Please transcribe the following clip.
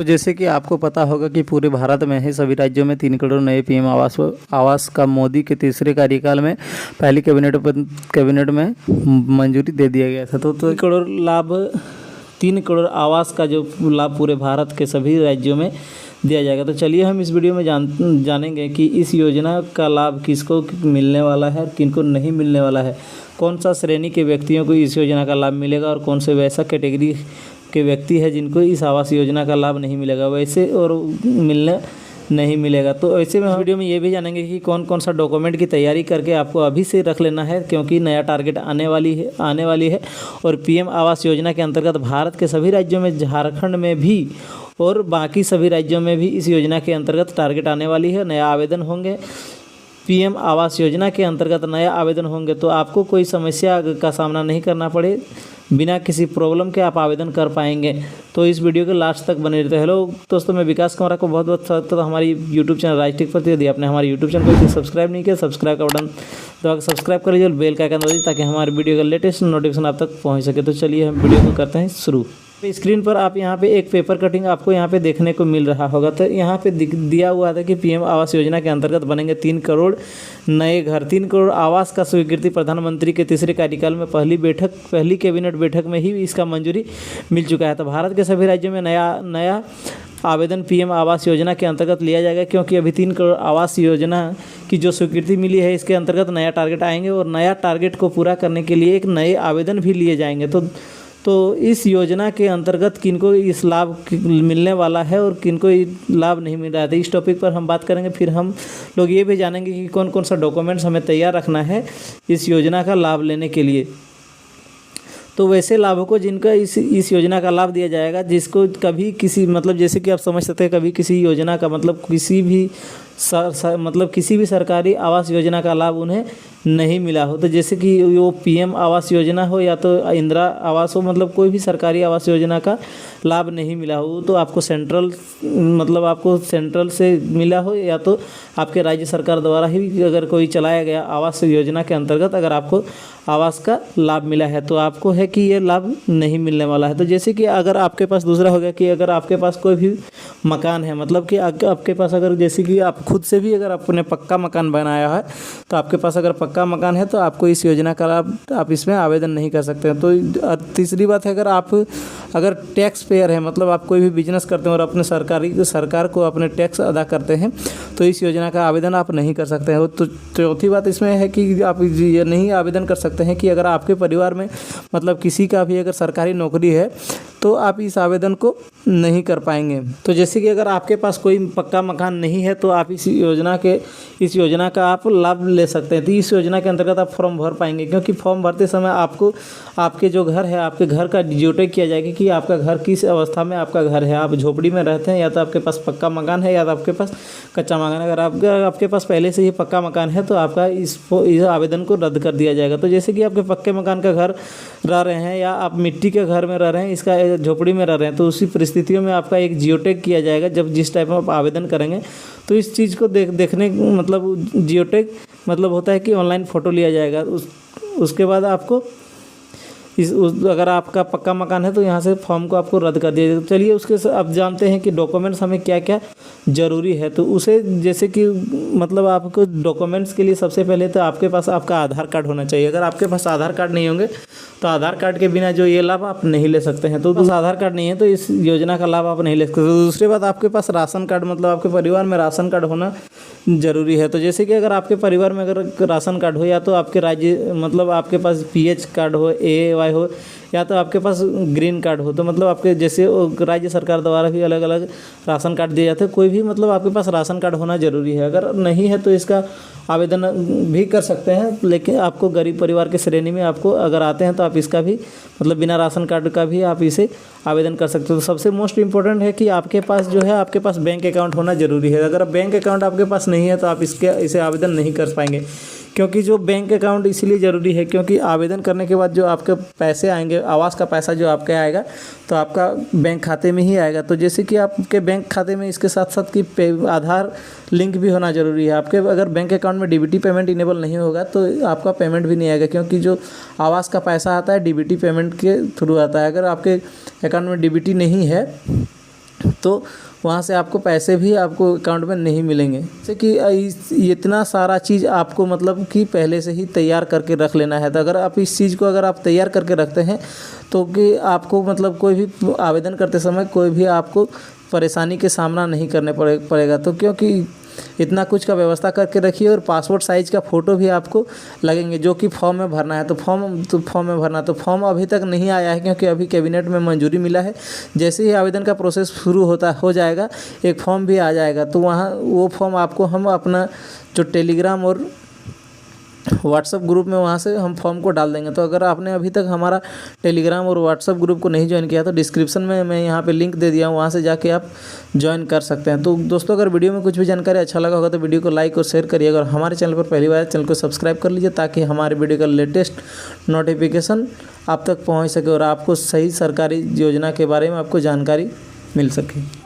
तो जैसे कि आपको पता होगा कि पूरे भारत में ही सभी राज्यों में 3 करोड़ नए पीएम आवास का मोदी के तीसरे कार्यकाल में पहली कैबिनेट में मंजूरी दे दिया गया था। तो 3 करोड़ आवास का जो लाभ पूरे भारत के सभी राज्यों में दिया जाएगा। तो चलिए हम इस वीडियो में जानेंगे कि इस योजना का लाभ किसको मिलने वाला है, किनको नहीं मिलने वाला है, कौन सा श्रेणी के व्यक्तियों को इस योजना का लाभ मिलेगा और कौन से वैसा कैटेगरी के व्यक्ति है जिनको इस आवास योजना का लाभ नहीं मिलेगा वैसे और मिलने नहीं मिलेगा। तो ऐसे में हम वीडियो में ये भी जानेंगे कि कौन कौन सा डॉक्यूमेंट की तैयारी करके आपको अभी से रख लेना है, क्योंकि नया टारगेट आने वाली है। और पीएम आवास योजना के अंतर्गत भारत के सभी राज्यों में, झारखंड में भी और बाकी सभी राज्यों में भी इस योजना के अंतर्गत टारगेट आने वाली है। नया आवेदन होंगे पीएम आवास योजना के अंतर्गत, नया आवेदन होंगे तो आपको कोई समस्या का सामना नहीं करना पड़े, बिना किसी प्रॉब्लम के आप आवेदन कर पाएंगे। तो इस वीडियो के लास्ट तक बने रहते। हेलो दोस्तों, मैं विकास कुमार को बहुत बहुत स्वागत करता हूं हमारी यूट्यूब चैनल राजटेक पर। यदि आपने हमारे यूट्यूब चैनल को सब्सक्राइब नहीं किया, सब्सक्राइब का बटन दबा के सब्सक्राइब कर लीजिए और बेल का आइकन दबा दीजिए ताकि हमारे वीडियो का लेटेस्ट नोटिफिकेशन आप तक पहुँच सके। तो चलिए हम वीडियो को करते हैं शुरू। स्क्रीन पर आप यहाँ पे एक पेपर कटिंग आपको यहाँ पे देखने को मिल रहा होगा। तो यहाँ पे दिया हुआ था कि पीएम आवास योजना के अंतर्गत बनेंगे 3 करोड़ नए घर। 3 करोड़ आवास का स्वीकृति प्रधानमंत्री के तीसरे कार्यकाल में पहली कैबिनेट बैठक में ही इसका मंजूरी मिल चुका है। तो भारत के सभी राज्यों में नया आवेदन पीएम आवास योजना के अंतर्गत लिया जाएगा, क्योंकि अभी 3 करोड़ आवास योजना की जो स्वीकृति मिली है इसके अंतर्गत नया टारगेट आएंगे और नया टारगेट को पूरा करने के लिए एक नए आवेदन भी लिए जाएंगे। तो इस योजना के अंतर्गत किनको इस लाभ मिलने वाला है और किनको लाभ नहीं मिल रहा है, इस टॉपिक पर हम बात करेंगे। फिर हम लोग ये भी जानेंगे कि कौन कौन सा डॉक्यूमेंट्स हमें तैयार रखना है इस योजना का लाभ लेने के लिए। तो वैसे लाभों को जिनका इस योजना का लाभ दिया जाएगा, जिसको कभी किसी जैसे कि आप समझ सकते हैं, कभी किसी योजना का किसी भी सरकारी आवास योजना का लाभ उन्हें नहीं मिला हो। तो जैसे कि वो पीएम आवास योजना हो या तो इंदिरा आवास हो, कोई भी सरकारी आवास योजना का लाभ नहीं मिला हो, तो आपको सेंट्रल से मिला हो या तो आपके राज्य सरकार द्वारा ही अगर कोई चलाया गया आवास योजना के अंतर्गत अगर आपको आवास का लाभ मिला है तो आपको है कि ये लाभ नहीं मिलने वाला है। तो जैसे कि अगर आपके पास दूसरा हो गया कि अगर आपके पास कोई भी मकान है, कि आपके पास अगर जैसे कि आप खुद से भी अगर आपने पक्का मकान बनाया है तो आपके पास अगर पक्का मकान है तो आपको इस योजना का लाभ आप इसमें आवेदन नहीं कर सकते हैं। तो तीसरी बात है, अगर टैक्स पेयर है, आप कोई भी बिजनेस करते हैं और अपने सरकार को अपने टैक्स अदा करते हैं तो इस योजना का आवेदन आप नहीं कर सकते हैं। तो चौथी बात इसमें है कि आप ये नहीं आवेदन कर सकते हैं कि अगर आपके परिवार में किसी का भी अगर सरकारी नौकरी है तो आप इस आवेदन को नहीं कर पाएंगे। तो जैसे कि अगर आपके पास कोई पक्का मकान नहीं है तो आप इस योजना का आप लाभ ले सकते हैं। तो इस योजना के अंतर्गत आप फॉर्म भर पाएंगे, क्योंकि फॉर्म भरते समय आपको आपके जो घर है, आपके घर का जियोटेक किया जाएगा कि आपका घर किस अवस्था में आपका घर है, आप झोपड़ी में रहते हैं या तो आपके पास पक्का मकान है या तो आपके पास कच्चा मकान है। अगर आपके पास पहले से ही पक्का मकान है तो आपका इस आवेदन को रद्द कर दिया जाएगा। तो जैसे कि आपके पक्के मकान का घर रह रहे हैं या आप मिट्टी के घर में रह रहे हैं, इसका झोपड़ी में रह रहे हैं, तो उसी परिस्थितियों में आपका एक जियोटेक किया जाएगा। जिस टाइप में आप आवेदन करेंगे तो इस चीज़ को देखने जियोटेक होता है कि ऑनलाइन फ़ोटो लिया जाएगा। उसके बाद आपको अगर आपका पक्का मकान है तो यहाँ से फॉर्म को आपको रद्द कर दिया जाएगा। चलिए उसके अब जानते हैं कि डॉक्यूमेंट्स हमें क्या क्या ज़रूरी है। तो उसे जैसे कि आपको डॉक्यूमेंट्स के लिए सबसे पहले तो आपके पास आपका आधार कार्ड होना चाहिए। अगर आपके पास आधार कार्ड नहीं होंगे तो आधार कार्ड के बिना जो ये लाभ आप नहीं ले सकते हैं। तो आधार कार्ड नहीं है तो इस योजना का लाभ आप नहीं ले सकते। तो दूसरी बात, आपके पास राशन कार्ड आपके परिवार में राशन कार्ड होना ज़रूरी है। तो जैसे कि अगर आपके परिवार में अगर राशन कार्ड हो या तो आपके राज्य आपके पास PH कार्ड हो, AAY हो या तो आपके पास ग्रीन कार्ड हो, तो आपके जैसे राज्य सरकार द्वारा भी अलग अलग राशन कार्ड दिए जाते हैं, कोई भी आपके पास राशन कार्ड होना ज़रूरी है। अगर नहीं है तो इसका आवेदन भी कर सकते हैं, लेकिन आपको गरीब परिवार के श्रेणी में आपको अगर आते हैं तो आप इसका भी बिना राशन कार्ड का भी आप इसे आवेदन कर सकते हो। तो सबसे मोस्ट इम्पोर्टेंट है कि आपके पास आपके पास बैंक अकाउंट होना ज़रूरी है। अगर बैंक अकाउंट आपके पास नहीं है तो आप इसे आवेदन नहीं कर पाएंगे, क्योंकि जो बैंक अकाउंट इसलिए ज़रूरी है क्योंकि आवेदन करने के बाद जो आपके पैसे आएंगे, आवास का पैसा जो आपके आएगा तो आपका बैंक खाते में ही आएगा। तो जैसे कि आपके बैंक खाते में इसके साथ साथ कि आधार लिंक भी होना ज़रूरी है। आपके अगर बैंक अकाउंट में डीबीटी पेमेंट इनेबल नहीं होगा तो आपका पेमेंट भी नहीं आएगा, क्योंकि जो आवास का पैसा आता है डीबीटी पेमेंट के थ्रू आता है। अगर आपके अकाउंट में डीबीटी नहीं है तो वहाँ से आपको पैसे भी आपको अकाउंट में नहीं मिलेंगे। जैसे कि इतना सारा चीज़ आपको मतलब कि पहले से ही तैयार करके रख लेना है। तो अगर आप इस चीज़ को अगर आप तैयार करके रखते हैं तो कि आपको मतलब कोई भी आवेदन करते समय कोई भी आपको परेशानी के सामना नहीं करने पड़ेगा। तो क्योंकि इतना कुछ का व्यवस्था करके रखिए। और पासपोर्ट साइज़ का फ़ोटो भी आपको लगेंगे जो कि फॉर्म में भरना है। तो फॉर्म में भरना, तो फॉर्म अभी तक नहीं आया है क्योंकि अभी कैबिनेट में मंजूरी मिला है। जैसे ही आवेदन का प्रोसेस शुरू हो जाएगा एक फॉर्म भी आ जाएगा। तो वहाँ वो फॉर्म आपको हम अपना जो टेलीग्राम और व्हाट्सअप ग्रुप में वहाँ से हम फॉर्म को डाल देंगे। तो अगर आपने अभी तक हमारा टेलीग्राम और व्हाट्सअप ग्रुप को नहीं ज्वाइन किया तो डिस्क्रिप्शन में मैं यहाँ पे लिंक दे दिया हूँ, वहाँ से जाके आप ज्वाइन कर सकते हैं। तो दोस्तों अगर वीडियो में कुछ भी जानकारी अच्छा लगा होगा तो वीडियो को लाइक और शेयर करिएगा। और हमारे चैनल पर पहली बार चैनल को सब्सक्राइब कर लीजिए ताकि हमारे वीडियो का लेटेस्ट नोटिफिकेशन आप तक पहुँच सके और आपको सही सरकारी योजना के बारे में आपको जानकारी मिल सके।